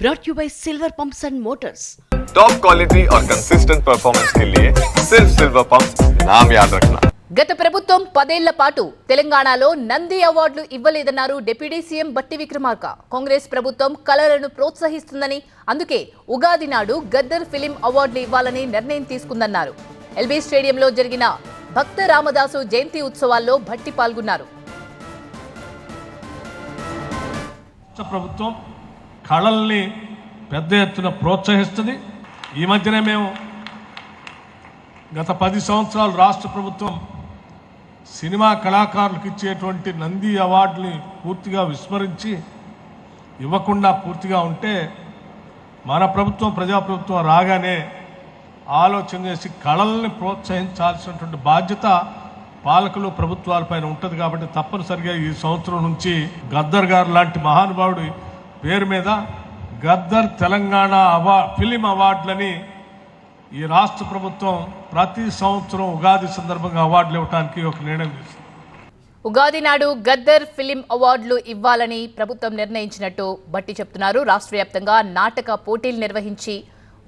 brought you by Silver Pumps and Motors. Top quality और consistent performance के लिए सिर्फ सिल्वर पंप्स नाम याद रखना। గత ప్రభుత్వం 10 ఏళ్ల పాటు తెలంగాణలో నంది అవార్డులు ఇవ్వలేదన్నారు డిప్యూటీ సీఎం బట్టి విక్రమార్క. కాంగ్రెస్ ప్రభుత్వం కళలను ప్రోత్సహిస్తుందని, అందుకే ఉగాది నాడు గద్దర్ ఫిలిం అవార్డులు ఇవ్వాలని నిర్ణయం తీసుకుందన్నారు. ఎల్బీ స్టేడియంలో జరిగిన భక్త రామదాసు జయంతి ఉత్సవాల్లో భట్టి పాల్గొన్నారు. ప్రభుత్వం కళల్ని పెద్ద ఎత్తున ప్రోత్సహిస్తుంది. ఈ మధ్యనే మేము గత 10 సంవత్సరాలు రాష్ట్ర ప్రభుత్వం సినిమా కళాకారులకు ఇచ్చేటువంటి నంది అవార్డుని పూర్తిగా విస్మరించి ఇవ్వకుండా పూర్తిగా ఉంటే, మన ప్రభుత్వం ప్రజాప్రభుత్వం రాగానే ఆలోచన చేసి కళల్ని ప్రోత్సహించాల్సినటువంటి బాధ్యత పాలకులు ప్రభుత్వాలపైన ఉంటుంది. కాబట్టి తప్పనిసరిగా ఈ సంవత్సరం నుంచి గద్దర్ గారు లాంటి మహానుభావుడి పేరు మీద గద్దర్ తెలంగాణ ఫిలిం అవార్డులని ఈ రాష్ట్ర ప్రభుత్వం ప్రతి సంవత్సరం ఉగాది సందర్భంగా అవార్డులు ఇవ్వడానికి ఒక నిర్ణయం తీసుకుంది. ఉగాది నాడు గద్దర్ ఫిలిం అవార్డులు ఇవ్వాలని ప్రభుత్వం నిర్ణయించినట్టు బట్టి చెప్తున్నారు. రాష్ట్ర వ్యాప్తంగా నాటక పోటీలు నిర్వహించి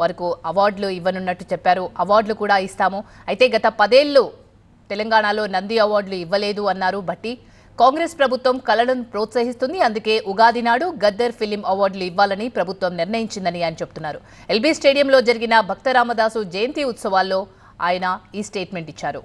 వారికి అవార్డులు ఇవ్వనున్నట్టు చెప్పారు. అవార్డులు కూడా ఇస్తాము, అయితే గత 10 ఏళ్లు తెలంగాణలో నంది అవార్డులు ఇవ్వలేదు అన్నారు బట్టి. కాంగ్రెస్ ప్రభుత్వం కళలను ప్రోత్సహిస్తుంది, అందుకే ఉగాది నాడు గద్దర్ ఫిలిం అవార్డులు ఇవ్వాలని ప్రభుత్వం నిర్ణయించిందని ఆయన చెప్తున్నారు. ఎల్బీ స్టేడియంలో జరిగిన భక్త రామదాసు జయంతి ఉత్సవాల్లో ఆయన ఈ స్టేట్మెంట్ ఇచ్చారు.